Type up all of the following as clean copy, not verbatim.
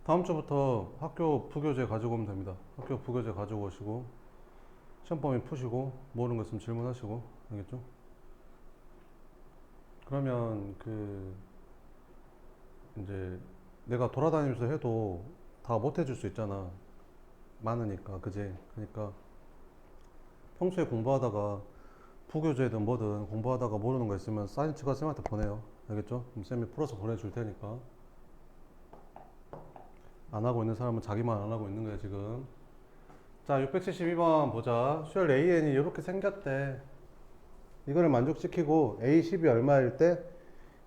다음 주부터 학교 부교재 가지고 오면 됩니다. 학교 부교재 가지고 오시고 시험 범위 푸시고 모르는 거 있으면 질문하시고, 알겠죠? 그러면 이제 내가 돌아다니면서 해도 다 못 해줄 수 있잖아. 많으니까, 그지? 그러니까 평소에 공부하다가 부교재든 뭐든 공부하다가 모르는 거 있으면 사인 찍어 쌤한테 보내요. 알겠죠? 그럼 쌤이 풀어서 보내줄 테니까. 안 하고 있는 사람은 자기만 안 하고 있는 거야 지금. 자, 672번 보자. 수열 AN이 이렇게 생겼대. 이거를 만족시키고 A10이 얼마일 때?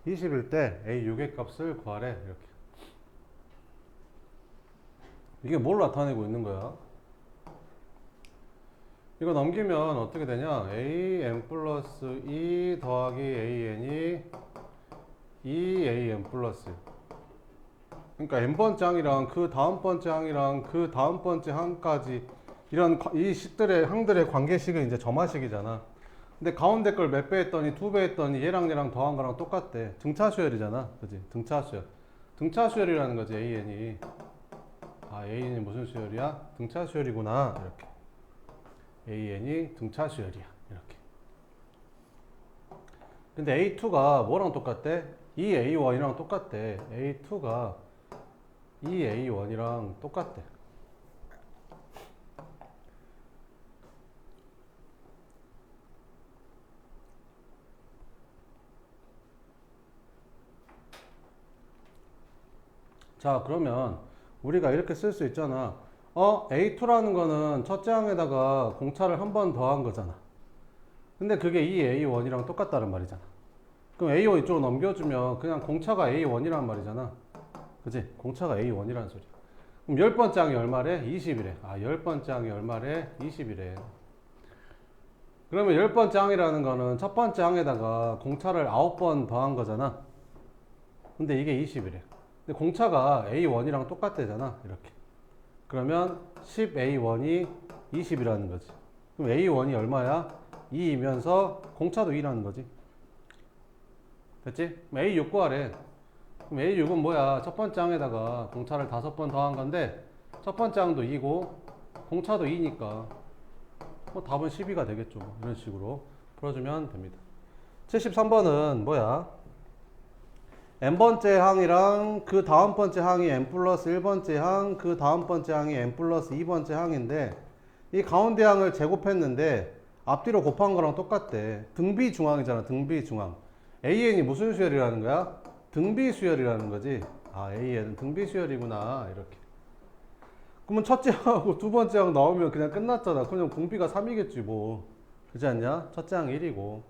20일 때 A6의 값을 구하래. 이렇게. 이게 뭘 나타내고 있는 거야? 이거 넘기면 어떻게 되냐? AN 플러스 2 더하기 AN이 2AN 플러스, 그러니까 n번째 항이랑 그 다음번째 항이랑 그 다음번째 항까지 이런 이 식들의 항들의 관계식은 이제 점화식이잖아. 근데 가운데 걸 몇 배 했더니 두 배 했더니 얘랑 더한 거랑 똑같대. 등차수열이잖아, 그지? 등차수열. 등차수열이라는 거지 AN이. 아, AN이 무슨 수열이야? 등차수열이구나. 이렇게. AN이 등차수열이야. 이렇게. 근데 A2가 뭐랑 똑같대? 이 A1이랑 똑같대. A2가 이 A1이랑 똑같대. 자, 그러면 우리가 이렇게 쓸 수 있잖아. A2라는 거는 첫째 항에다가 공차를 한 번 더한 거잖아. 근데 그게 이 A1이랑 똑같다는 말이잖아. 그럼 A1 이쪽으로 넘겨주면 그냥 공차가 A1이란 말이잖아. 그지? 공차가 A1이라는 소리야. 그럼 열 번째 항이 얼마래? 20이래. 아, 열 번째 항이 얼마래? 20이래. 그러면 열 번째 항이라는 거는 첫 번째 항에다가 공차를 9번 더한 거잖아. 근데 이게 20이래. 근데 공차가 A1이랑 똑같대잖아. 이렇게. 그러면 10A1이 20이라는 거지. 그럼 A1이 얼마야? 2이면서 공차도 2라는 거지. 됐지? A6 구하래. 그럼 A6은 뭐야? 첫 번째 항에다가 공차를 5번 더한 건데 첫 번째 항도 2고 공차도 2니까 뭐 답은 12가 되겠죠. 이런 식으로 풀어주면 됩니다. 73번은 뭐야? n번째 항이랑 그 다음 번째 항이 n 플러스 1번째 항, 그 다음 번째 항이 n 플러스 2번째 항인데 이 가운데 항을 제곱했는데 앞뒤로 곱한 거랑 똑같대. 등비중항이잖아. 등비중항. AN이 무슨 수열이라는 거야? 등비수열이라는 거지. 아, AN은 등비수열이구나. 이렇게. 그러면 첫째 항하고 두 번째 항 나오면 그냥 끝났잖아. 그냥 공비가 3이겠지 뭐. 그렇지 않냐? 첫째 항 1이고.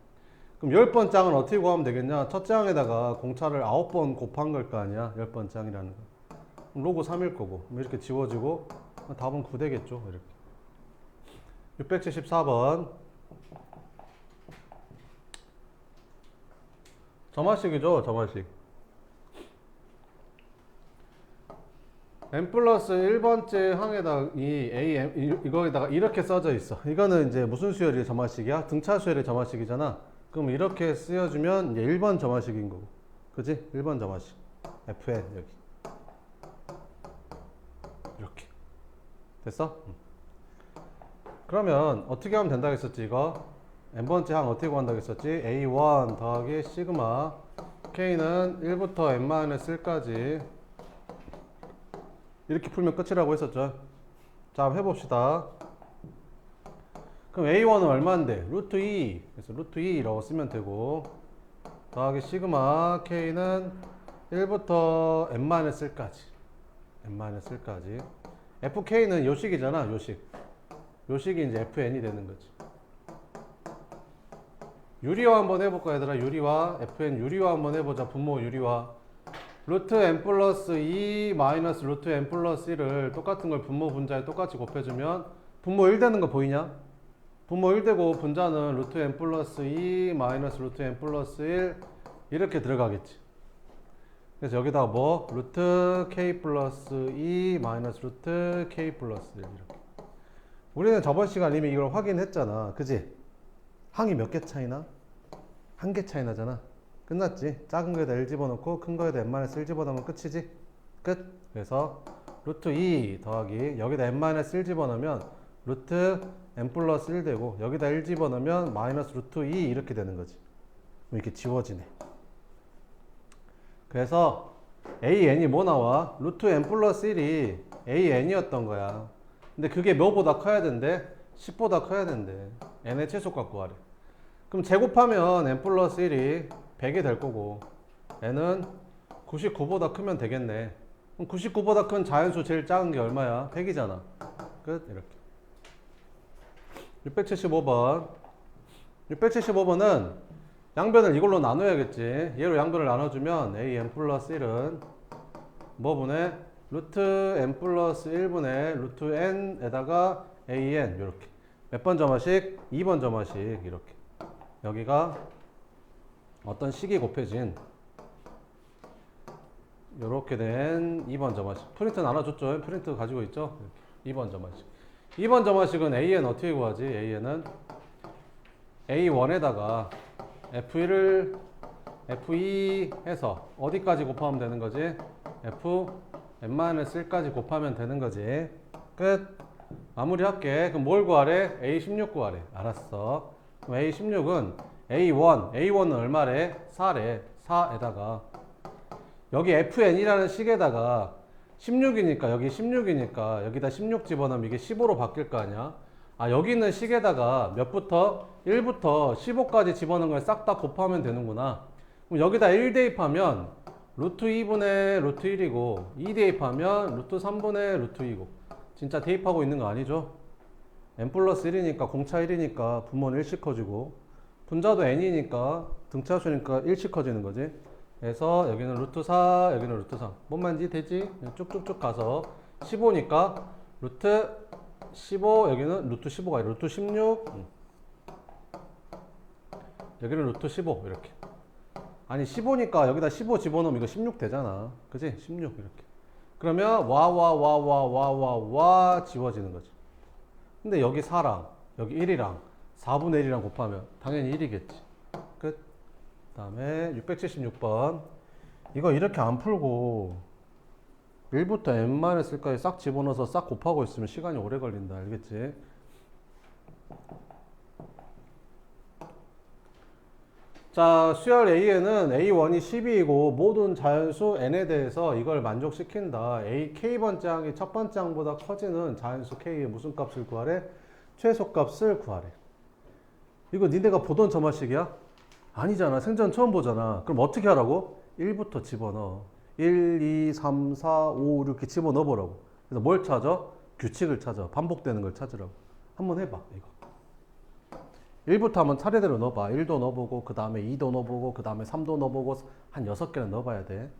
그럼 열 번째 항은 어떻게 구하면 되겠냐? 첫째 항에다가 공차를 9번 곱한 걸 거 아니야? 열 번째 항이라는 거. 그럼 로고 3일 거고. 그럼 이렇게 지워지고 답은 9 되겠죠. 이렇게. 674번. 점화식이죠. 점화식. n 플러스 1번째 항에다 이거에다가 이렇게 써져 있어. 이거는 이제 무슨 수열이 점화식이야? 등차 수열의 점화식이잖아. 그럼 이렇게 쓰여주면 이제 1번 점화식인 거고. 그지? 1번 점화식. FN 여기. 이렇게. 됐어? 그러면 어떻게 하면 된다고 했었지 이거? n번째 항 어떻게 구한다고 했었지? A1 더하기 시그마 K는 1부터 n-1까지 이렇게 풀면 끝이라고 했었죠. 자, 한번 해봅시다. 그럼 A1은 얼마인데? 루트 2. 그래서 루트 2라고 쓰면 되고 더하기 시그마 K는 1부터 n-1까지 n-1까지 FK는 요식이잖아. 요식. 요식이 이제 FN이 되는 거지. 유리화 한번 해볼까 얘들아. 유리화. FN 유리화 한번 해보자. 분모 유리화. 루트 n 플러스 2 마이너스 루트 n 플러스 1을 똑같은 걸 분모 분자에 똑같이 곱해주면 분모 1 되는 거 보이냐? 분모 1 되고 분자는 루트 n 플러스 2 마이너스 루트 n 플러스 1 이렇게 들어가겠지. 그래서 여기다가 뭐? 루트 k 플러스 2 마이너스 루트 k 플러스 1 이렇게. 우리는 저번 시간 이미 이걸 확인했잖아. 그지? 항이 몇 개 차이나? 한 개 차이 나잖아. 끝났지? 작은 거에다 1 집어넣고 큰 거에다 n-1 집어넣으면 끝이지? 끝. 그래서 루트 2 더하기 여기다 n-1 집어넣으면 루트 n 플러스 1 되고 여기다 1 집어넣으면 마이너스 루트 2 이렇게 되는 거지. 이렇게 지워지네. 그래서 an이 뭐 나와? 루트 n 플러스 1이 an이었던 거야. 근데 그게 뭐보다 커야 된대? 10보다 커야 된대. n의 최소값 구하래. 그럼 제곱하면 n 플러스 1이 100이 될 거고 n은 99보다 크면 되겠네. 그럼 99보다 큰 자연수 제일 작은 게 얼마야? 100이잖아. 끝. 이렇게. 675번. 675번은 양변을 이걸로 나눠야겠지. 얘로 양변을 나눠주면 an 플러스 1은 뭐분의 루트 n 플러스 1분의 루트 n에다가 an 이렇게. 몇 번 점화식? 2번 점화식 이렇게. 여기가 어떤 식이 곱해진 이렇게 된 2번 점화식. 프린트 나눠줬죠? 프린트 가지고 있죠? 2번 점화식. 2번 점화식은 an 어떻게 구하지? an은 a1에다가 f1을 f2 해서 어디까지 곱하면 되는 거지? fn-1까지 곱하면 되는 거지. 끝. 마무리할게. 그럼 뭘 구하래? a16 구하래. 알았어. 그럼 a16은 a1은 얼마래? 4래. 4에다가 여기 fn이라는 식에다가 16이니까 여기 16이니까 여기다 16 집어넣으면 이게 15로 바뀔 거 아니야? 아, 여기 있는 식에다가 몇부터? 1부터 15까지 집어넣은 걸 싹 다 곱하면 되는구나. 그럼 여기다 1 대입하면 루트 2분의 루트 1이고 2 대입하면 루트 3분의 루트 2고 진짜 대입하고 있는 거 아니죠? n 플러스 1이니까 공차 1이니까 분모는 1씩 커지고 분자도 n이니까 등차수니까 1씩 커지는 거지. 그래서 여기는 루트 4, 여기는 루트 3. 뭔 말인지 되지? 쭉쭉쭉 가서 15니까 루트 15, 여기는 루트 15가 아니라 루트 16. 여기는 루트 15 이렇게. 아니 15니까 여기다 15 집어넣으면 이거 16 되잖아. 그지? 16 이렇게. 그러면 와 지워지는 거지. 근데 여기 4랑 여기 1이랑 4분의 1이랑 곱하면 당연히 1이겠지. 끝. 그 다음에 676번. 이거 이렇게 안 풀고 1부터 n-1까지 싹 집어넣어서 싹 곱하고 있으면 시간이 오래 걸린다. 알겠지? 자, 수열 A에는 A1이 12이고 모든 자연수 N에 대해서 이걸 만족시킨다. K번째 항이 첫 번째 항보다 커지는 자연수 K의 무슨 값을 구하래? 최소값을 구하래. 이거 니네가 보던 점화식이야? 아니잖아. 생전 처음 보잖아. 그럼 어떻게 하라고? 1부터 집어넣어. 1, 2, 3, 4, 5 이렇게 집어넣어 보라고. 그래서 뭘 찾아? 규칙을 찾아. 반복되는 걸 찾으라고. 한번 해봐. 이거. 1부터 한번 차례대로 넣어봐. 1도 넣어보고 그 다음에 2도 넣어보고 그 다음에 3도 넣어보고 한 6개는 넣어봐야 돼.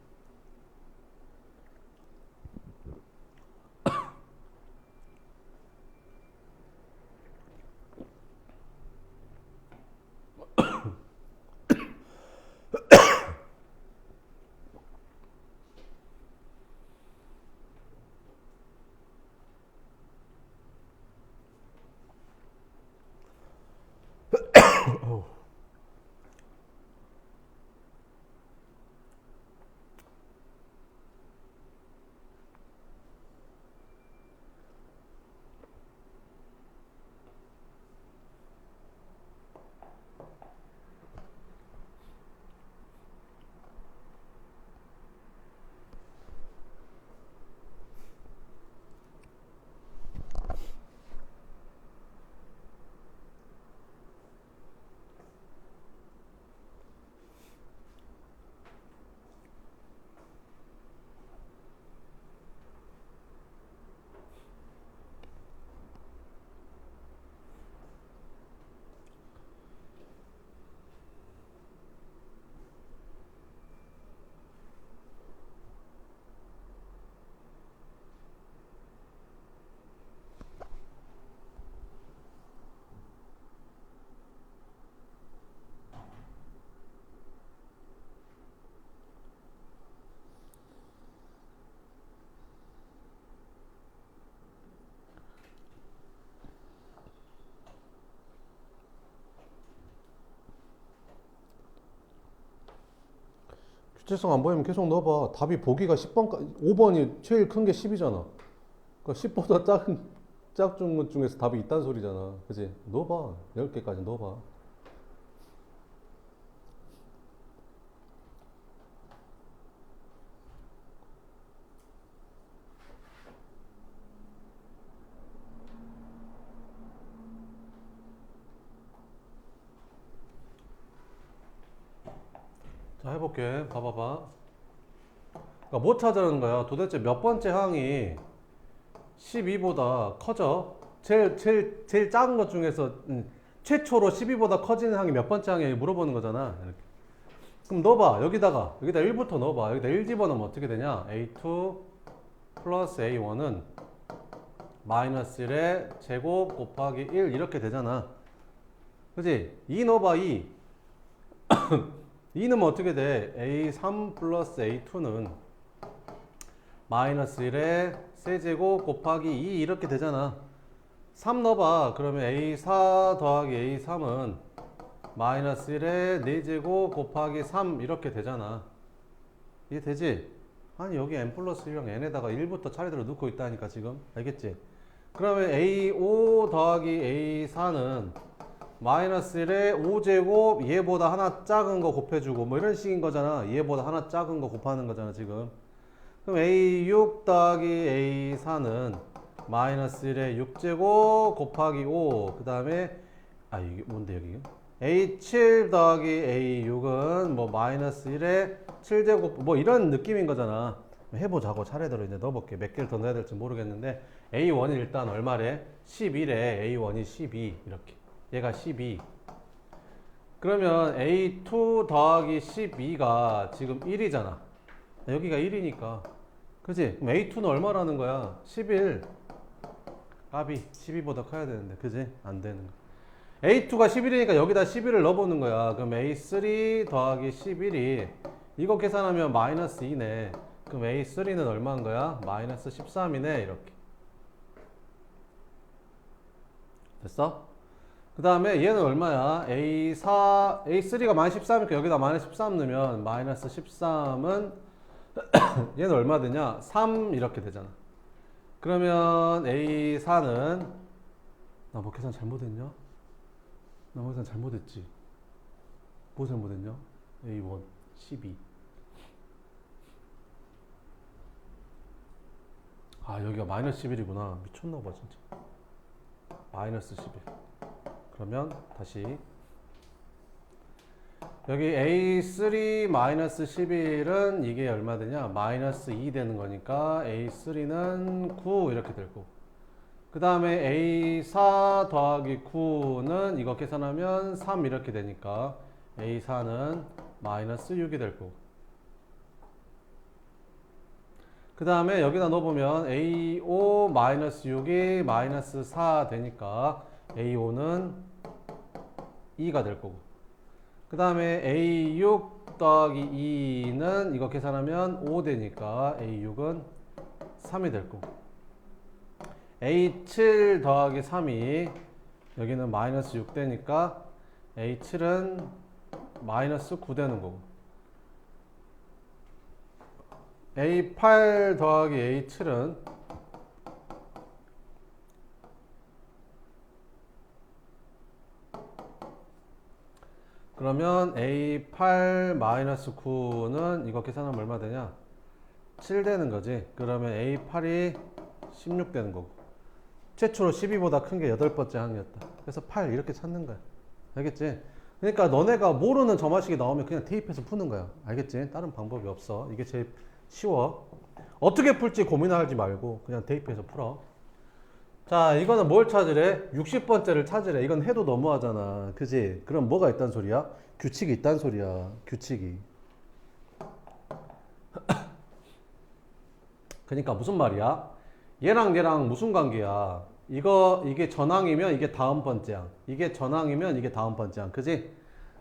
주체성 안 보이면 계속 넣어봐. 답이 보기가 10번, 5번이 제일 큰 게 10이잖아. 그러니까 10보다 작은 것 중에서 답이 있다는 소리잖아. 그지? 넣어봐. 10개까지 넣어봐. 자, 해볼게. 봐봐봐. 그러니까 뭐 찾으라는 거야? 도대체 몇 번째 항이 12보다 커져? 제일 작은 것 중에서 최초로 12보다 커지는 항이 몇 번째 항이야? 물어보는 거잖아. 이렇게. 그럼 넣어봐. 여기다 1부터 넣어봐. 여기다 1 집어넣으면 어떻게 되냐? A2 플러스 A1은 마이너스 1의 제곱 곱하기 1 이렇게 되잖아. 그지? 2 넣어봐. 2 넣으면 어떻게 돼? A3 플러스 A2는 마이너스 1의 세제곱 곱하기 2 이렇게 되잖아. 3 넣어봐. 그러면 A4 더하기 A3은 마이너스 1의 4제곱 곱하기 3 이렇게 되잖아. 이해 되지? 아니 여기 n 플러스 1랑 n에다가 1부터 차례대로 넣고 있다니까 지금. 알겠지? 그러면 A5 더하기 A4는 마이너스 1의 5제곱 얘보다 하나 작은 거 곱해주고 뭐 이런 식인 거잖아. 얘보다 하나 작은 거 곱하는 거잖아 지금. 그럼 A6 더하기 A4는 마이너스 1의 6제곱 곱하기 5. 그 다음에 이게 뭔데 여기? A7 더하기 A6은 뭐 마이너스 1의 7제곱 뭐 이런 느낌인 거잖아. 해보자고. 차례대로 이제 넣어볼게. 몇 개를 더 넣어야 될지 모르겠는데 A1이 일단 얼마래? 11에 A1이 12 이렇게. 얘가 12. 그러면 A2 더하기 12가 지금 1이잖아. 여기가 1이니까. 그지? 그럼 A2는 얼마라는 거야? 11. 값이 12보다 커야 되는데. 그지? 안 되는 거. A2가 11이니까 여기다 11을 넣어보는 거야. 그럼 A3 더하기 11이 이거 계산하면 마이너스 2네. 그럼 A3는 얼마인 거야? 마이너스 13이네. 이렇게. 됐어? 그 다음에 얘는 얼마야? A3가 마이너스 13이니까 여기다 마이너스 13 넣으면 마이너스 13은 얘는 얼마 되냐? 3 이렇게 되잖아. 그러면 A4는 나 뭐 계산 잘못했냐? 나 뭐 계산 잘못했지? 뭐 잘못했냐? A1 12 여기가 마이너스 11이구나. 미쳤나봐 진짜. 마이너스 11. 그러면 다시 여기 A3 마이너스 11은 이게 얼마 되냐? 마이너스 2 되는 거니까 A3는 9 이렇게 될 거고. 그 다음에 A4 더하기 9는 이거 계산하면 3 이렇게 되니까 A4는 마이너스 6이 될 거고. 그 다음에 여기다 넣어보면 A5 마이너스 6이 마이너스 4 되니까 A5는 2가 될 거고. 그 다음에 A6 더하기 2는 이거 계산하면 5 되니까 A6은 3이 될 거고. A7 더하기 3이 여기는 마이너스 6 되니까 A7은 마이너스 9 되는 거고. A8 더하기 A7은 그러면 A8 마이너스 9는 이거 계산하면 얼마 되냐? 7 되는 거지. 그러면 A8이 16 되는 거고. 최초로 12보다 큰 게 8번째 항이었다. 그래서 8 이렇게 찾는 거야. 알겠지? 그러니까 너네가 모르는 점화식이 나오면 그냥 대입해서 푸는 거야. 알겠지? 다른 방법이 없어. 이게 제일 쉬워. 어떻게 풀지 고민하지 말고 그냥 대입해서 풀어. 자, 이거는 뭘 찾으래? 60번째를 찾으래. 이건 해도 너무하잖아. 그지? 그럼 뭐가 있단 소리야? 규칙이 있단 소리야. 규칙이. 그러니까 무슨 말이야? 얘랑 얘랑 무슨 관계야? 이게 전항이면 이게 다음 번째 항. 이게 전항이면 이게 다음 번째 항. 그지?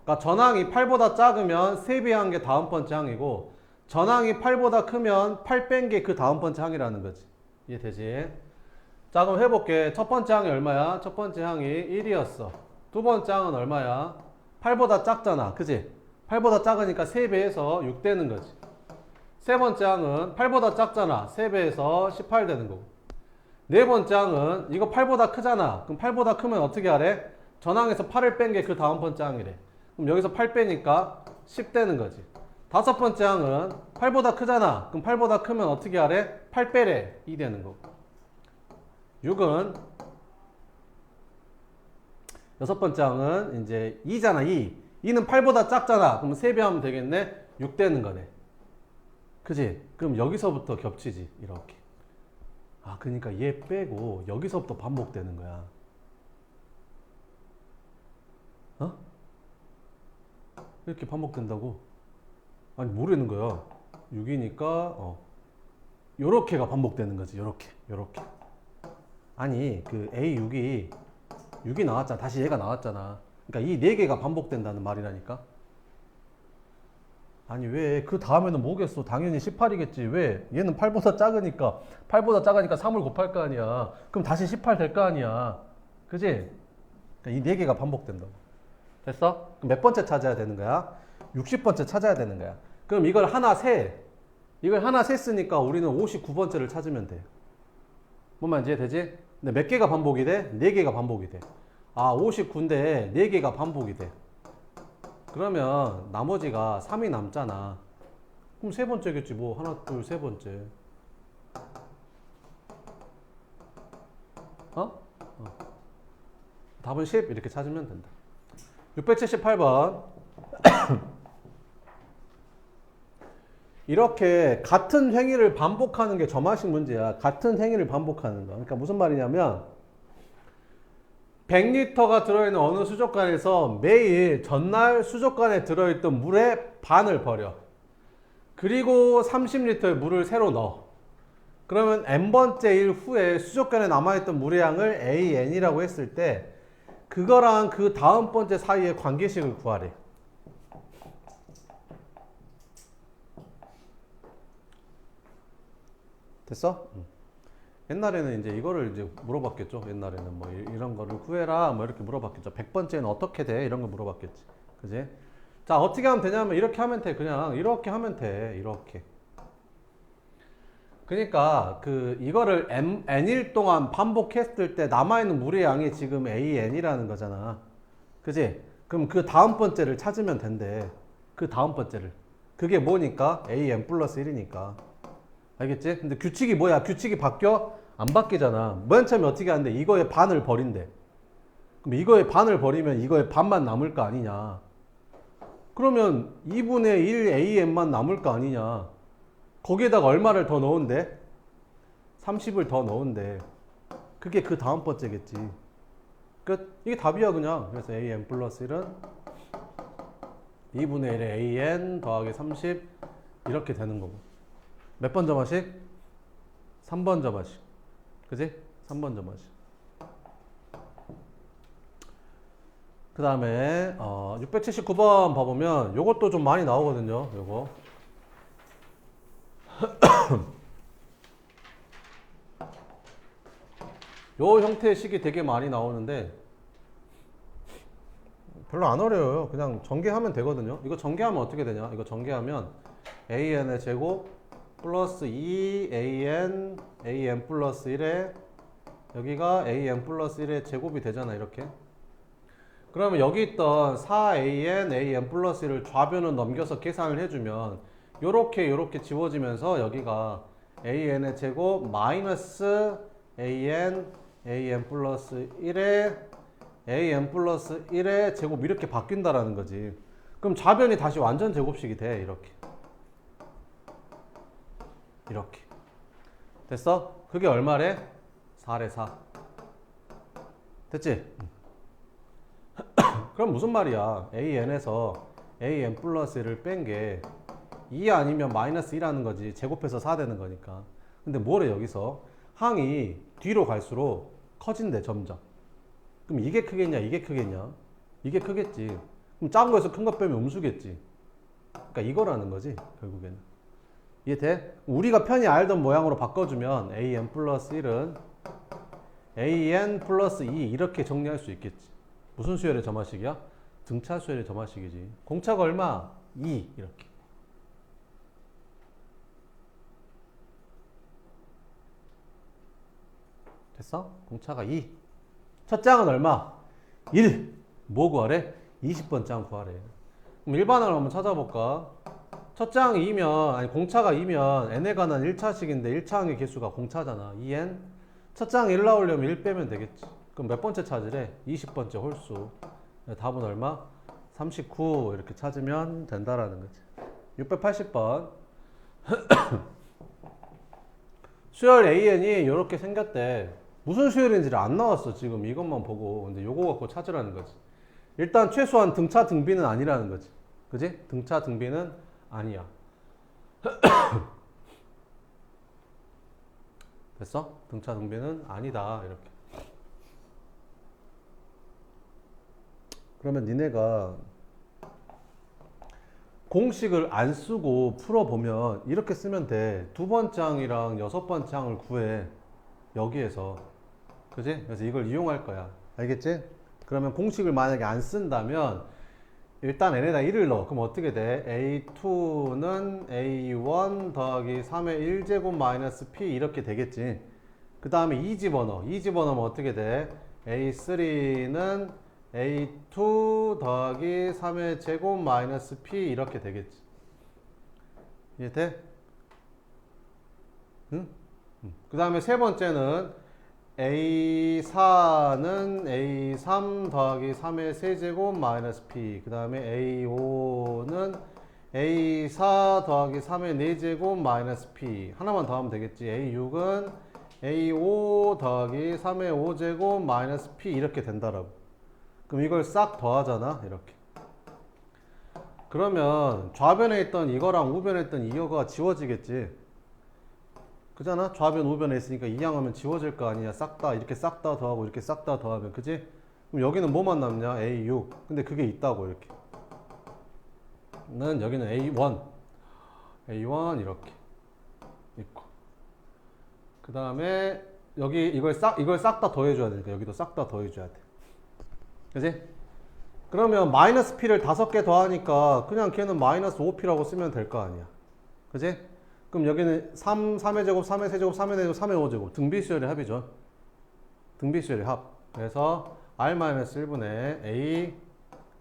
그러니까 전항이 8보다 작으면 3배한 게 다음 번째 항이고, 전항이 8보다 크면 8 뺀 게 그 다음 번째 항이라는 거지. 이해되지? 자, 그럼 해볼게. 첫 번째 항이 얼마야? 첫 번째 항이 1이었어. 두 번째 항은 얼마야? 8보다 작잖아. 그지? 8보다 작으니까 3배에서 6 되는 거지. 세 번째 항은 8보다 작잖아. 3배에서 18 되는 거고. 네 번째 항은 이거 8보다 크잖아. 그럼 8보다 크면 어떻게 하래? 전항에서 8을 뺀 게 그 다음 번째 항이래. 그럼 여기서 8 빼니까 10 되는 거지. 다섯 번째 항은 8보다 크잖아. 그럼 8보다 크면 어떻게 하래? 8 빼래. 2 되는 거고. 6은 여섯 번째 항은 이제 2잖아. 2. 2는 8보다 작잖아. 그럼 3배 하면 되겠네. 6 되는 거네. 그지? 그럼 여기서부터 겹치지. 이렇게. 아, 그러니까 얘 빼고 여기서부터 반복되는 거야. 어? 이렇게 반복된다고? 아니, 모르는 거야. 6이니까 요렇게가 반복되는 거지. 요렇게. 아니, 그 A6이 나왔잖아. 다시 얘가 나왔잖아. 그러니까 이 네 개가 반복된다는 말이라니까. 아니, 왜 그 다음에는 뭐겠어? 당연히 18이겠지. 왜? 얘는 8보다 작으니까 3을 곱할 거 아니야. 그럼 다시 18 될 거 아니야. 그지? 그러니까 이 네 개가 반복된다고. 됐어? 그럼 몇 번째 찾아야 되는 거야? 60번째 찾아야 되는 거야. 그럼 이걸 하나 셌으니까 우리는 59번째를 찾으면 돼. 뭔 말인지 이해되지? 근데 몇 개가 반복이 돼? 4개가 반복이 돼. 아, 59인데 4개가 반복이 돼. 그러면 나머지가 3이 남잖아. 그럼 세 번째겠지. 뭐 하나, 둘, 세 번째. 답은 10 이렇게 찾으면 된다. 678번. 이렇게 같은 행위를 반복하는 게 점화식 문제야. 같은 행위를 반복하는 거. 그러니까 무슨 말이냐면 100리터가 들어있는 어느 수족관에서 매일 전날 수족관에 들어있던 물의 반을 버려. 그리고 30리터의 물을 새로 넣어. 그러면 n번째 일 후에 수족관에 남아있던 물의 양을 AN이라고 했을 때 그거랑 그 다음 번째 사이의 관계식을 구하래. 됐어? 옛날에는 이제 이거를 이제 물어봤겠죠. 옛날에는 뭐 이런 거를 구해라 뭐 이렇게 물어봤겠죠. 100번째는 어떻게 돼? 이런 거 물어봤겠지. 그지? 자, 어떻게 하면 되냐면 이렇게 하면 돼. 그냥 이렇게 하면 돼. 이렇게. 그러니까 그 이거를 n일 동안 반복했을 때 남아있는 물의 양이 지금 AN이라는 거잖아. 그지? 그럼 그 다음 번째를 찾으면 된대. 그 다음 번째를. 그게 뭐니까? AN 플러스 1이니까. 알겠지? 근데 규칙이 뭐야? 규칙이 바뀌어? 안 바뀌잖아. 맨 처음에 어떻게 하는데? 이거의 반을 버린대. 그럼 이거의 반을 버리면 이거의 반만 남을 거 아니냐. 그러면 2분의 1 AN만 남을 거 아니냐. 거기에다가 얼마를 더 넣은대? 30을 더 넣은대. 그게 그 다음 번째겠지. 끝. 이게 답이야 그냥. 그래서 AN 플러스 1은 2분의 1의 AN 더하기 30 이렇게 되는 거고. 몇 번 점화식? 3번 점화식. 그지? 3번 점화식. 그 다음에 679번 봐보면 요것도 좀 많이 나오거든요. 요거. 요 형태의 식이 되게 많이 나오는데 별로 안 어려워요. 그냥 전개하면 되거든요. 이거 전개하면 어떻게 되냐? 이거 전개하면 AN의 제곱 플러스 2AN AN 플러스 1에 여기가 AN 플러스 1의 제곱이 되잖아. 이렇게. 그러면 여기 있던 4AN AN 플러스 1을 좌변을 넘겨서 계산을 해주면 요렇게 지워지면서 여기가 AN의 제곱 마이너스 AN AN 플러스 1에 AN 플러스 1의 제곱 이렇게 바뀐다라는 거지. 그럼 좌변이 다시 완전 제곱식이 돼. 이렇게 됐어? 그게 얼마래? 4래 4. 됐지? 그럼 무슨 말이야? AN에서 AN 플러스 1을 뺀 게 2 아니면 마이너스 1하는 거지. 제곱해서 4 되는 거니까. 근데 뭐래 여기서? 항이 뒤로 갈수록 커진대 점점. 그럼 이게 크겠냐 이게 크겠냐? 이게 크겠지. 그럼 작은 거에서 큰 거 빼면 음수겠지. 그러니까 이거라는 거지 결국에는. 이해돼? 우리가 편히 알던 모양으로 바꿔주면 AN 플러스 1은 AN 플러스 2 이렇게 정리할 수 있겠지. 무슨 수열의 점화식이야? 등차 수열이 더마식이지. 공차가 얼마? 2 이렇게. 됐어? 공차가 2. 첫 장은 얼마? 1. 뭐 구하래? 20번 장 구하래. 그럼 일반항을 한번 찾아볼까? 첫 장이 2면, 아니 공차가 2면 n에 관한 1차식인데 1차항의 개수가 공차잖아. 2n. 첫 장에 1 나오려면 1 빼면 되겠지. 그럼 몇 번째 찾으래? 20번째 홀수. 답은 얼마? 39 이렇게 찾으면 된다라는 거지. 680번. 수열 AN이 이렇게 생겼대. 무슨 수열인지를 안 나왔어 지금 이것만 보고. 근데 요거 갖고 찾으라는 거지. 일단 최소한 등차 등비는 아니라는 거지. 그지? 등차 등비는 아니야. 됐어? 등차 등비는 아니다 이렇게. 그러면 니네가 공식을 안 쓰고 풀어보면 이렇게 쓰면 돼. 두 번째 항이랑 여섯 번째 항을 구해. 여기에서. 그지? 그래서 이걸 이용할 거야. 알겠지? 그러면 공식을 만약에 안 쓴다면 일단 n에다 1을 넣어. 그럼 어떻게 돼? a2는 a1 더하기 3의 1제곱 마이너스 p 이렇게 되겠지. 그 다음에 2 집어넣어. 2 집어넣으면 어떻게 돼? a3는 a2 더하기 3의 제곱 마이너스 p 이렇게 되겠지. 이해돼? 응? 그 다음에 세 번째는 A4는 A3 더하기 3의 세제곱 마이너스 P. 그 다음에 A5는 A4 더하기 3의 4제곱 마이너스 P. 하나만 더 하면 되겠지. A6은 A5 더하기 3의 5제곱 마이너스 P 이렇게 된다라고. 그럼 이걸 싹 더하잖아. 이렇게. 그러면 좌변에 있던 이거랑 우변에 있던 이거가 지워지겠지. 그잖아? 좌변 우변에 있으니까 이항하면 지워질 거 아니야. 싹 다 이렇게 싹 다 더하고 이렇게 싹 다 더하면. 그지? 그럼 여기는 뭐만 남냐? A6. 근데 그게 있다고 이렇게. 는 여기는 A1 이렇게 있고. 그 다음에 여기 이걸 싹 다 더해줘야 되니까 여기도 싹 다 더해줘야 돼. 그지? 그러면 마이너스 P를 5개 더하니까 그냥 걔는 마이너스 5P라고 쓰면 될 거 아니야. 그지? 그럼 여기는 3의 제곱, 3의 세제곱, 3의 4제곱, 3의 5제곱. 등비수열의 합이죠. 등비수열의 합. 그래서 R-1분의 A,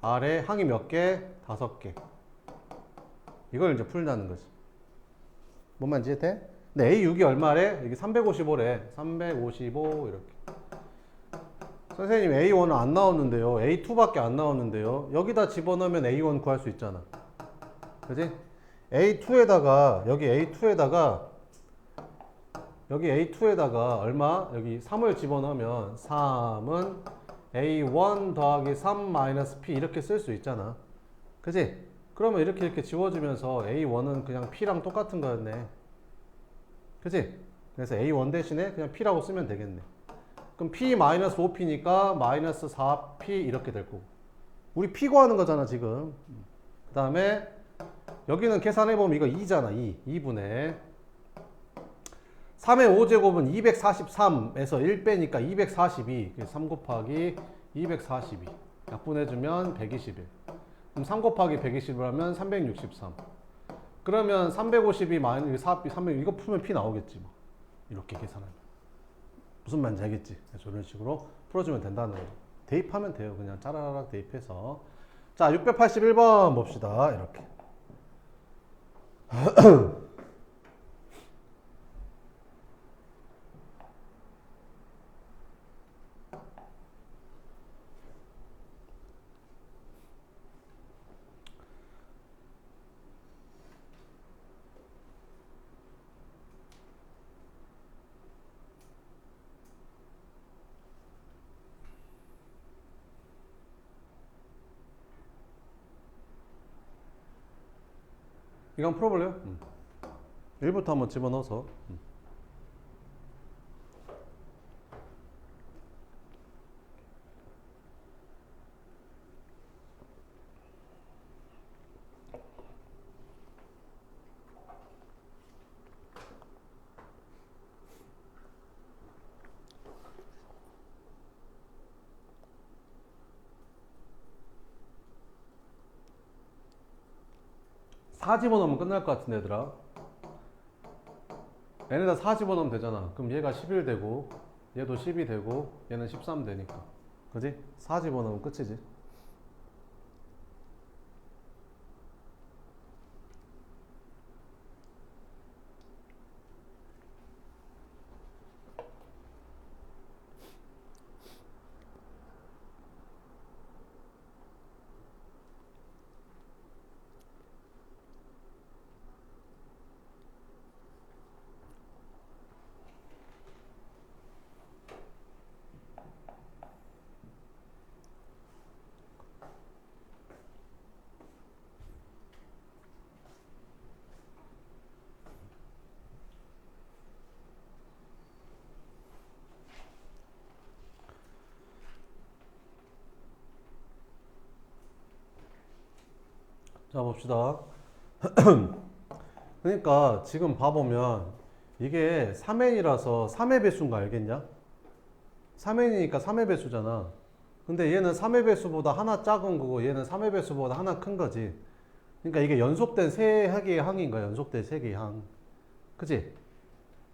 R의 항이 몇 개? 5개. 이걸 이제 풀다는 거지. 뭔 말인지 이해돼? 근데 A6이 얼마래? 여기 355래. 355 이렇게. 선생님 A1은 안 나왔는데요. A2밖에 안 나왔는데요. 여기다 집어넣으면 A1 구할 수 있잖아. 그지? A2에다가 여기 A2에다가 얼마? 여기 3을 집어넣으면 3은 A1 더하기 3 마이너스 P 이렇게 쓸 수 있잖아. 그지? 그러면 이렇게 지워지면서 A1은 그냥 P랑 똑같은 거였네. 그지? 그래서 A1 대신에 그냥 P라고 쓰면 되겠네. 그럼 P 마이너스 5P니까 마이너스 4P 이렇게 될 거고. 우리 P 구하는 거잖아 지금. 그 다음에 여기는 계산해보면 이거 2잖아. 2분의 3의 5제곱은 243에서 1 빼니까 242. 3 곱하기 242 약분해주면 121. 그럼 3 곱하기 120을 하면 363. 그러면 352 마이너스 300 이거 풀면 P 나오겠지 뭐. 이렇게 계산하면 무슨 말인지 알겠지? 그래서 이런 식으로 풀어주면 된다는 거죠. 대입하면 돼요. 그냥 짜라락 대입해서. 자, 681번 봅시다. 이렇게. 이거 한번 풀어볼래요? 1부터 한번 집어넣어서. 4 집어넣으면 끝날 것 같은데 얘들아. n에다 4 집어넣으면 되잖아. 그럼 얘가 11 되고 얘도 10이 되고 얘는 13 되니까. 그지? 4 집어넣으면 끝이지. 자 봅시다. 그러니까 지금 봐보면 이게 3n이라서 3의 배수인 거 알겠냐? 3n이니까 3의 배수잖아. 근데 얘는 3의 배수보다 하나 작은 거고 얘는 3의 배수보다 하나 큰 거지. 그러니까 이게 연속된 세 개의 항인 거야. 연속된 세 개의 항. 그치?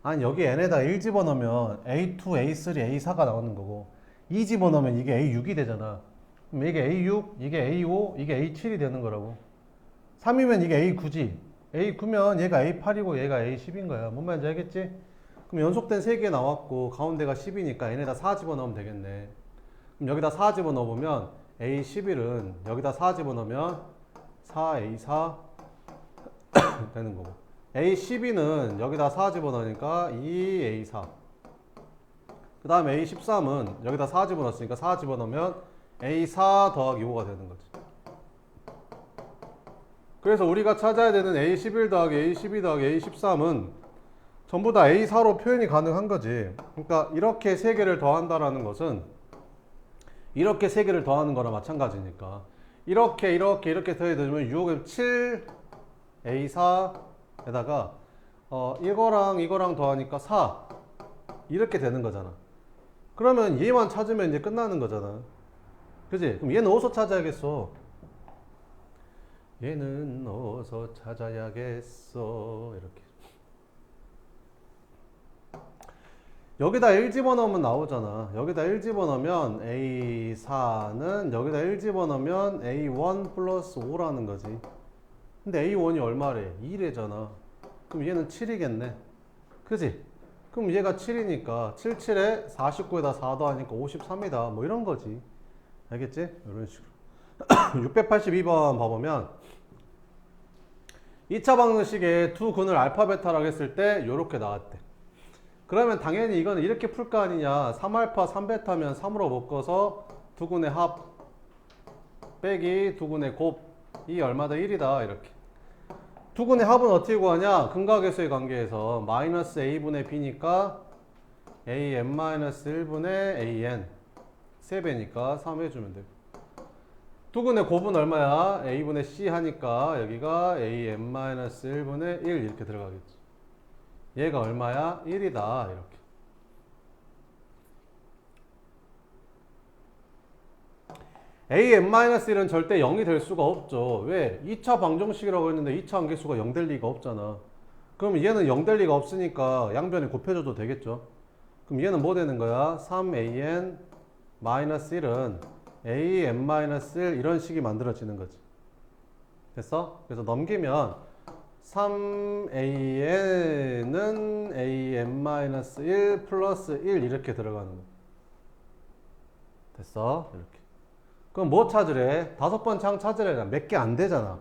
아니 여기 n에다 1 집어넣으면 A2, A3, A4가 나오는 거고 2 집어넣으면 이게 A6이 되잖아. 그럼 이게 A6, 이게 A5, 이게 A7이 되는 거라고. 3이면 이게 A9지. A9면 얘가 A8이고 얘가 A10인 거야. 뭔 말인지 알겠지? 그럼 연속된 3개 나왔고 가운데가 10이니까 n에다 4 집어넣으면 되겠네. 그럼 여기다 4 집어넣으면 A11은 여기다 4 집어넣으면 4A4 되는 거고 A12는 여기다 4 집어넣으니까 2A4. 그 다음에 A13은 여기다 4 집어넣었으니까 4 집어넣으면 A4 더하기 5가 되는 거지. 그래서 우리가 찾아야 되는 A11 더하기 A12 더하기 A13은 전부 다 A4로 표현이 가능한 거지. 그러니까 이렇게 세 개를 더한다라는 것은 이렇게 세 개를 더하는 거나 마찬가지니까 이렇게 더해주면 6은 7 A4에다가 이거랑 더하니까 4 이렇게 되는 거잖아. 그러면 얘만 찾으면 이제 끝나는 거잖아. 그지? 그럼 얘는 어디서 찾아야겠어? 얘는 어디서 찾아야겠어? 이렇게. 여기다 1 집어넣으면 나오잖아. 여기다 1 집어넣으면 A4는 여기다 1 집어넣으면 A1 플러스 5라는 거지. 근데 A1이 얼마래? 2래잖아. 그럼 얘는 7이겠네. 그지? 그럼 얘가 7이니까 77에 49에다 4 더하니까 53이다. 뭐 이런 거지. 알겠지? 이런 식으로. 682번 봐보면 2차 방정식에 두 근을 알파 베타라고 했을 때 이렇게 나왔대. 그러면 당연히 이거는 이렇게 풀 거 아니냐. 3알파 3베타면 3으로 묶어서 두 근의 합 빼기 두 근의 곱이 얼마다 1이다 이렇게. 두 근의 합은 어떻게 구하냐. 근각계수의 관계에서 마이너스 a분의 b니까 an-1분의 an 3배니까 3 해주면 돼. 두 근의 곱은 얼마야? a분의 c 하니까 여기가 an-1분의 1 이렇게 들어가겠지. 얘가 얼마야? 1이다 이렇게. an-1은 절대 0이 될 수가 없죠. 왜? 2차 방정식이라고 했는데 2차 함계수가 0 될 리가 없잖아. 그럼 얘는 0 될 리가 없으니까 양변에 곱해줘도 되겠죠. 그럼 얘는 뭐 되는 거야? 3an-1은 an-1 이런 식이 만들어지는 거지. 됐어? 그래서 넘기면 3an은 an-1 플러스 1 이렇게 들어가는 거. 됐어? 이렇게. 그럼 뭐 찾으래? 5번째 항 찾으래. 몇 개 안 되잖아.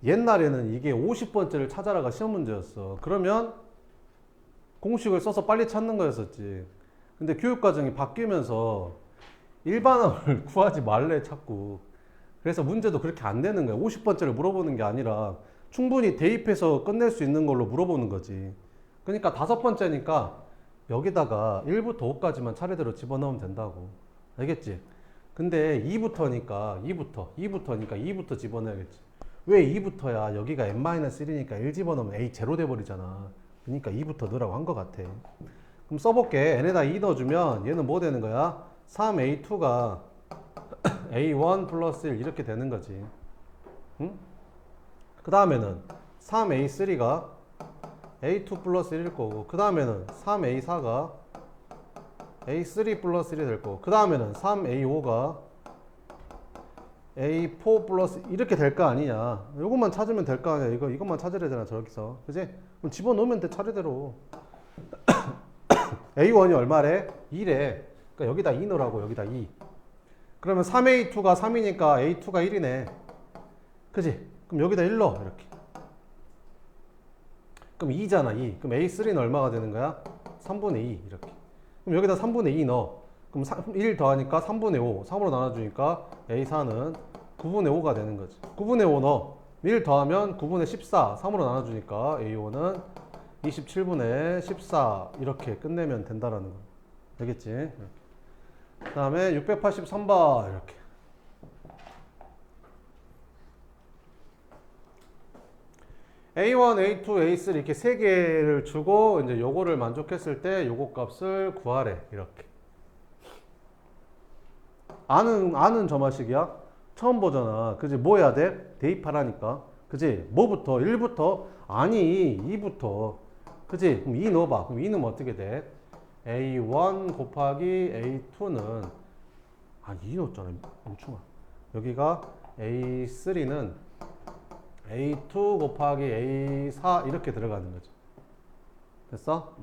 옛날에는 이게 50번째를 찾아라가 시험 문제였어. 그러면 공식을 써서 빨리 찾는 거였었지. 근데 교육과정이 바뀌면서 일반어를 구하지 말래 자꾸. 그래서 문제도 그렇게 안 되는 거야. 50번째를 물어보는 게 아니라 충분히 대입해서 끝낼 수 있는 걸로 물어보는 거지. 그러니까 5번째니까 여기다가 1부터 5까지만 차례대로 집어넣으면 된다고. 알겠지? 근데 2부터니까 2부터 집어넣어야겠지. 왜 2부터야? 여기가 n-1이니까 1 집어넣으면 a 제로 돼버리잖아. 그러니까 2부터 넣으라고 한 것 같아. 그럼 써볼게. n에다 2 넣어주면 얘는 뭐 되는 거야? 3a2가 a1 플러스 1 이렇게 되는 거지. 응? 그 다음에는 3A3가 A2 플러스 1일 거고, 그 다음에는 3A4가 A3 플러스 1이 될 거고, 그 다음에는 3A5가 A4 플러스 이렇게 될 거 아니냐. 이것만 찾으면 될 거 아니야. 이것만 찾으려 되잖아, 저기서. 그지? 그럼 집어넣으면 돼, 차례대로. A1이 얼마래? 2래. 그러니까 여기다 2 넣으라고, 여기다 2. 그러면 3A2가 3이니까 A2가 1이네. 그지? 그럼 여기다 1 넣어, 이렇게. 그럼 2잖아, 2. 그럼 A3는 얼마가 되는 거야? 3분의 2, 이렇게. 그럼 여기다 3분의 2 넣어. 그럼 1 더하니까 3분의 5. 3으로 나눠주니까 A4는 9분의 5가 되는 거지. 9분의 5 넣어. 1 더하면 9분의 14. 3으로 나눠주니까 A5는 27분의 14. 이렇게 끝내면 된다라는 거. 되겠지? 그 다음에 683번. 이렇게. A1, A2, A3 이렇게 세 개를 주고 이제 요거를 만족했을 때 요거 값을 구하래. 이렇게. 아는 점화식이야? 처음 보잖아. 그지? 뭐 해야 돼? 대입하라니까. 그지? 뭐부터? 1부터? 아니, 2부터. 그지? 그럼 2 넣어봐. 그럼 2 넣으면 어떻게 돼? A1 곱하기 A2는, 아니, 2 넣었잖아. 멍충아. 여기가 A3는 A2 곱하기 A4 이렇게 들어가는 거죠. 됐어?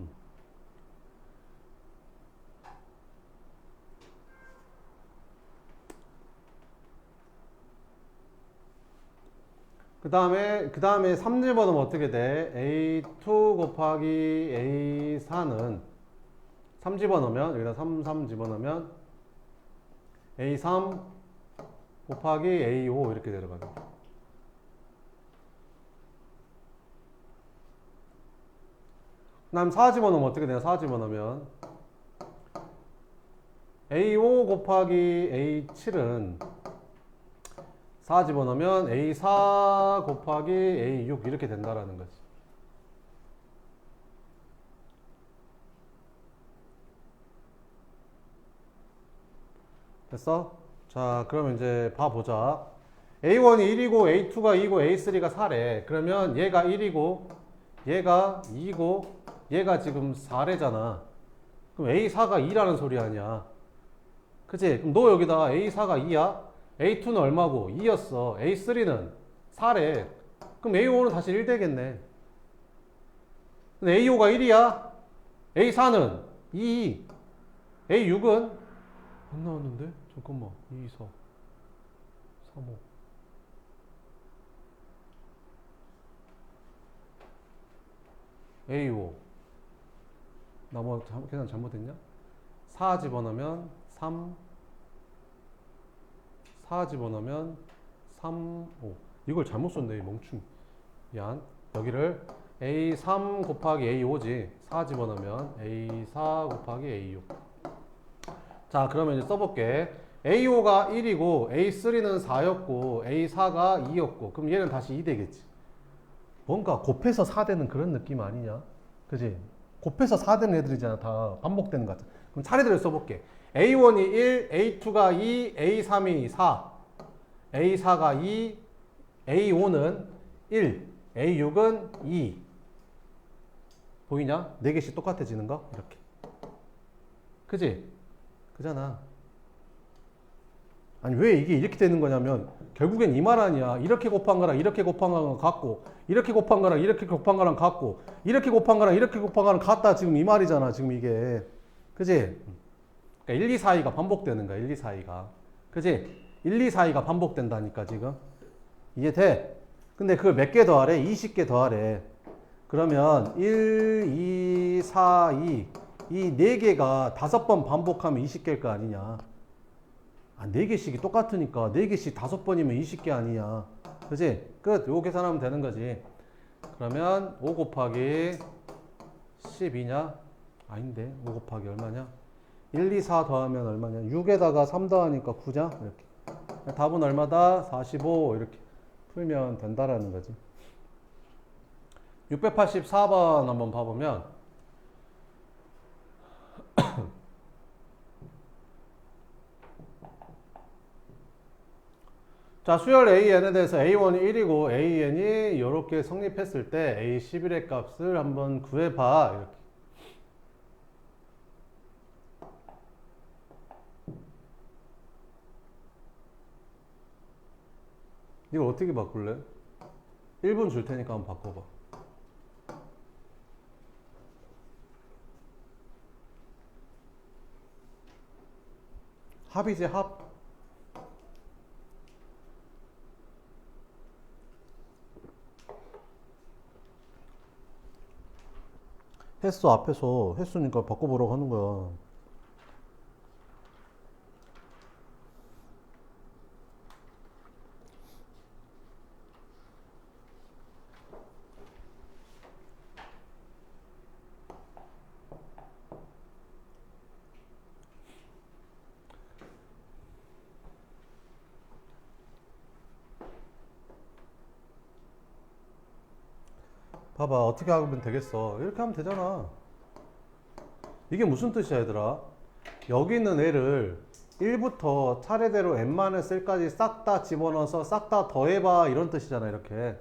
그 다음에 3 집어넣으면 어떻게 돼? A2 곱하기 A4는 3 집어넣으면, 여기다 3 집어넣으면 A3 곱하기 A5 이렇게 들어가는 거야. 그 다음 4 집어넣으면 어떻게 돼요? 4 집어넣으면 A5 곱하기 A7은 4 집어넣으면 A4 곱하기 A6 이렇게 된다라는 거지. 됐어? 자, 그러면 이제 봐보자. A1이 1이고 A2가 2고 A3가 4래. 그러면 얘가 1이고 얘가 2고 얘가 지금 4래잖아. 그럼 A4가 2라는 소리 아니야. 그치? 그럼 너 여기다 A4가 2야? A2는 얼마고? 2였어. A3는 4래. 그럼 A5는 다시 1 되겠네. 근데 A5가 1이야? A4는 2. A6은? 안 나왔는데? 잠깐만. 2, 4, 3, 5. A5. 나 뭐 계산 잘못했냐? 4 집어넣으면 3, 4 집어넣으면 3, 5. 이걸 잘못 썼네, 이 멍충. 미안. 여기를 A3 곱하기 A5지. 4 집어넣으면 A4 곱하기 A6. 자, 그러면 이제 써볼게. A5가 1이고 A3는 4였고 A4가 2였고 그럼 얘는 다시 2 되겠지. 뭔가 곱해서 4 되는 그런 느낌 아니냐? 그지? 곱해서 4 되는 애들이잖아. 다 반복되는 것 같아. 그럼 차례대로 써볼게. A1이 1, A2가 2, A3이 4, A4가 2, A5는 1, A6은 2. 보이냐? 4개씩 똑같아지는 거? 이렇게. 그지? 그잖아. 아니 왜 이게 이렇게 되는 거냐면 결국엔 이 말 아니야. 이렇게 곱한 거랑 이렇게 곱한 거랑 같고 이렇게 곱한 거랑 이렇게 곱한 거랑 같고 이렇게 곱한 거랑 이렇게 곱한 거랑 같다. 지금 이 말이잖아. 지금 이게. 그지? 그러니까 1, 2, 4, 2가 반복되는 거야. 1, 2, 4, 2가. 그지? 1, 2, 4, 2가 반복된다니까 지금. 이해돼? 근데 그걸 몇 개 더하래? 20개 더하래. 그러면 1, 2, 4, 2 이 4개가 5번 반복하면 20개일 거 아니냐. 아, 4개씩이 똑같으니까 4개씩 5번이면 20개 아니냐. 그지? 끝. 요거 계산하면 되는 거지. 그러면 5 곱하기 12냐? 아닌데. 5 곱하기 얼마냐? 1, 2, 4 더하면 얼마냐? 6에다가 3 더하니까 9냐? 이렇게. 답은 얼마다? 45. 이렇게 풀면 된다라는 거지. 684번 한번 봐보면 자, 수열 AN에 대해서 A1이 1이고 AN이 이렇게 성립했을 때 A11의 값을 한번 구해봐. 이렇게. 이걸 어떻게 바꿀래? 1분 줄 테니까 한번 바꿔봐. 합이지, 합. 횟수 앞에서 횟수니까 바꿔보라고 하는 거야. 봐봐, 어떻게 하면 되겠어. 이렇게 하면 되잖아. 이게 무슨 뜻이야, 얘들아? 여기 있는 애를 1부터 차례대로 n-1까지 싹 다 집어넣어서 싹 다 더해봐, 이런 뜻이잖아. 이렇게.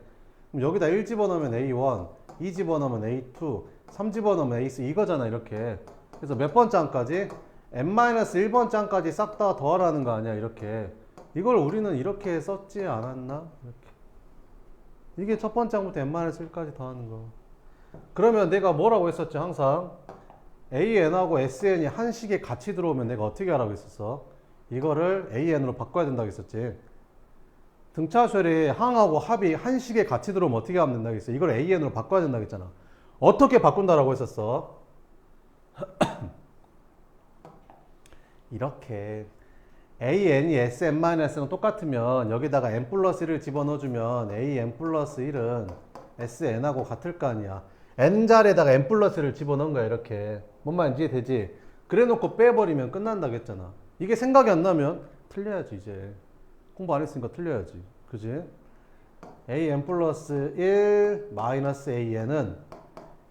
그럼 여기다 1 집어넣으면 A1, 2 집어넣으면 A2, 3 집어넣으면 A3, 이거잖아. 이렇게. 그래서 몇 번 짱까지? n-1번 짱까지 싹 다 더하라는 거 아니야. 이렇게. 이걸 우리는 이렇게 썼지 않았나? 이렇게. 이게 첫 번째 항부터 n-1까지 더하는 거. 그러면 내가 뭐라고 했었지? 항상 AN하고 SN이 한 식에 같이 들어오면 내가 어떻게 하라고 했었어? 이거를 AN으로 바꿔야 된다고 했었지. 등차수열이 항하고 합이 한 식에 같이 들어오면 어떻게 하면 된다고 했어? 이걸 AN으로 바꿔야 된다고 했잖아. 어떻게 바꾼다라고 했었어? 이렇게 AN이 SN-랑 똑같으면 여기다가 n 플러스 1을 집어넣어주면 AN 플러스 1은 SN하고 같을 거 아니야. n자리에다가 n 플러스 1을 집어넣은 거야. 이렇게. 뭔 말인지 이해되지? 그래 놓고 빼버리면 끝난다고 했잖아. 이게 생각이 안 나면 틀려야지. 이제 공부 안 했으니까 틀려야지. 그지? AN 플러스 1 마이너스 AN은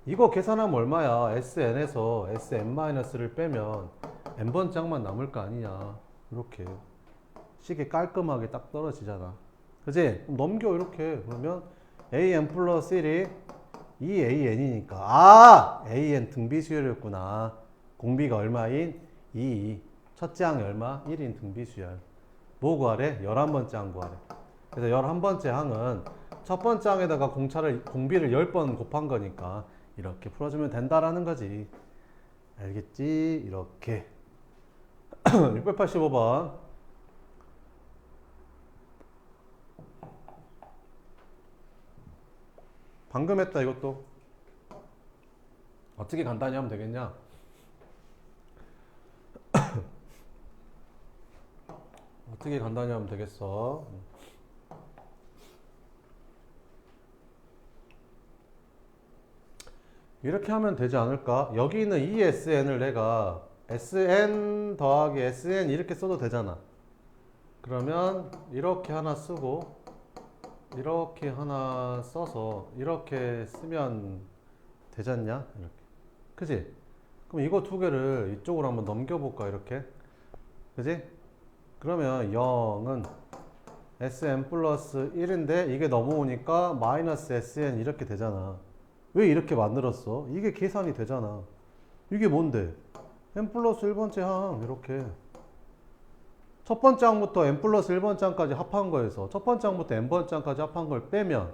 이거 계산하면 얼마야? SN에서 SN-를 빼면 n번 짝만 남을 거 아니냐. 이렇게 식이 깔끔하게 딱 떨어지잖아. 그지? 그럼 넘겨. 이렇게. 그러면 AN 플러스 1이 2AN이니까 AN 등비수열이었구나. 공비가 얼마인? 2. 첫째 항이 얼마? 1인 등비수열. 뭐 구하래? 11번째 항 구하래. 그래서 11번째 항은 첫 번째 항에다가 공비를 10번 곱한 거니까 이렇게 풀어주면 된다라는 거지. 알겠지? 이렇게. 685번. 방금 했다. 이것도 어떻게 간단히 하면 되겠냐? 어떻게 간단히 하면 되겠어? 이렇게 하면 되지 않을까? 여기 있는 ESN을 내가 SN 더하기 SN 이렇게 써도 되잖아. 그러면 이렇게 하나 쓰고 이렇게 하나 써서 이렇게 쓰면 되지 않냐? 이렇게. 그지? 그럼 이거 두 개를 이쪽으로 한번 넘겨볼까? 이렇게. 그지? 그러면 0은 SN 플러스 1인데 이게 넘어오니까 마이너스 SN 이렇게 되잖아. 왜 이렇게 만들었어? 이게 계산이 되잖아. 이게 뭔데? n 플러스 1번째 항 이렇게 첫 번째 항부터 n 플러스 1번째 항까지 합한 거에서 첫 번째 항부터 n번째 항까지 합한 걸 빼면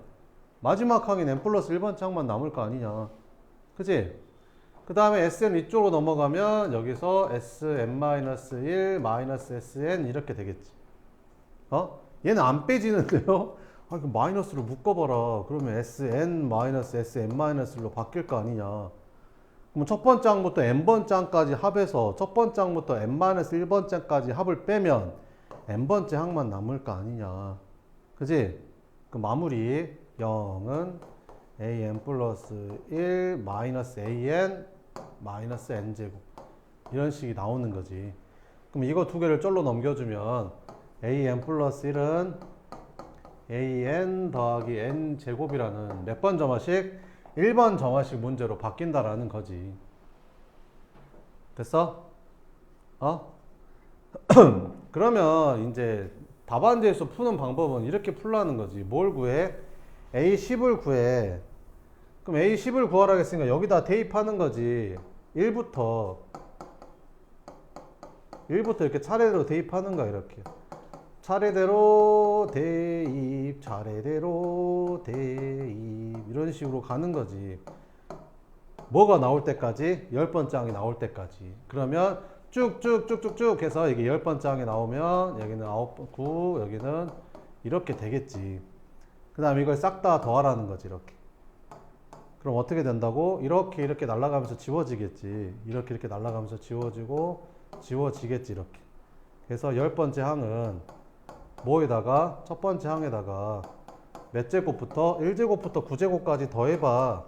마지막 항인 n 플러스 1번째 항만 남을 거 아니냐. 그치? 그 다음에 SN 이쪽으로 넘어가면 여기서 SN-1 마이너스 SN 이렇게 되겠지. 얘는 안 빼지는데요? 그 마이너스로 묶어봐라. 그러면 SN-SN-로 바뀔 거 아니냐. 그럼 첫 번째 항부터 n번째 항까지 합해서 첫 번째 항부터 n-1번째 항까지 합을 빼면 n번째 항만 남을 거 아니냐. 그지? 그 마무리 0은 an 플러스 1 마이너스 an 마이너스 n제곱 이런 식이 나오는 거지. 그럼 이거 두 개를 쫄로 넘겨주면 an 플러스 1은 an 더하기 n제곱이라는 몇 번 정화식? 1번 정화식 문제로 바뀐다라는 거지. 됐어? 그러면 이제 답안지에서 푸는 방법은 이렇게 풀라는 거지. 뭘 구해? A10을 구해. 그럼 A10을 구하라 했으니까 여기다 대입하는 거지. 1부터 이렇게 차례대로 대입하는 거야. 이렇게 차례대로 대입, 차례대로 대입, 이런 식으로 가는 거지. 뭐가 나올 때까지? 10번째 항이 나올 때까지. 그러면 쭉쭉쭉쭉쭉 해서 이게 10번째 항이 나오면 여기는 9, 여기는 이렇게 되겠지. 그 다음에 이걸 싹 다 더하라는 거지. 이렇게. 그럼 어떻게 된다고? 이렇게 날아가면서 지워지겠지. 이렇게 날아가면서 지워지겠지. 이렇게. 그래서 10번째 항은 뭐에다가? 첫 번째 항에다가 몇 제곱부터? 1제곱부터 9제곱까지 더해봐.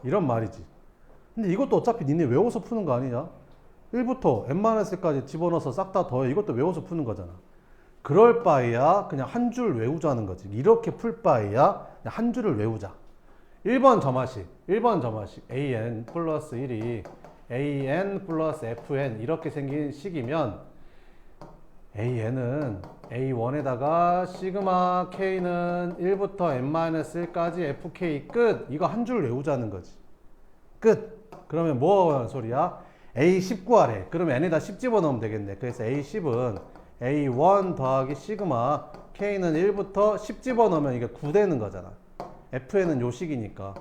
이런 말이지. 근데 이것도 어차피 니네 외워서 푸는 거 아니냐? 1부터 n-1까지 집어넣어서 싹 다 더해. 이것도 외워서 푸는 거잖아. 그럴 바에야 그냥 한 줄 외우자는 거지. 이렇게 풀 바에야 그냥 한 줄을 외우자. 1번 점화식 an 플러스 1이 an 플러스 fn 이렇게 생긴 식이면 an은 a1에다가 시그마 k는 1부터 n-1까지 fk 끝. 이거 한 줄 외우자는 거지. 끝. 그러면 뭐 하는 소리야? a10 구하래. 그러면 n에다 10 집어넣으면 되겠네. 그래서 a10은 a1 더하기 시그마 k는 1부터 10 집어넣으면 이게 9 되는 거잖아. fn은 요 식이니까.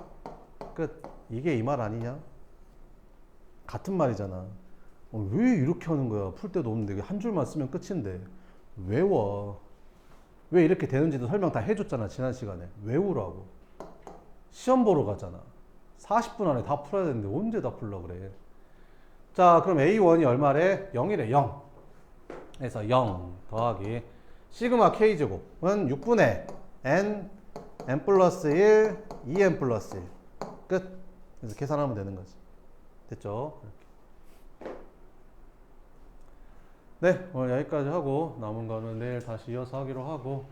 끝. 이게 이 말 아니냐? 같은 말이잖아. 왜 이렇게 하는 거야? 풀 때도 없는데 한 줄만 쓰면 끝인데. 외워. 왜 이렇게 되는지도 설명 다 해줬잖아. 지난 시간에. 외우라고. 시험 보러 가잖아. 40분 안에 다 풀어야 되는데 언제 다 풀려고 그래. 자, 그럼 A1이 얼마래? 0이래. 0. 그래서 0 더하기 시그마 K제곱은 6분의 N 플러스 1 2N 플러스 1 끝. 그래서 계산하면 되는 거지. 됐죠? 이렇게. 네, 오늘 여기까지 하고 남은 거는 내일 다시 이어서 하기로 하고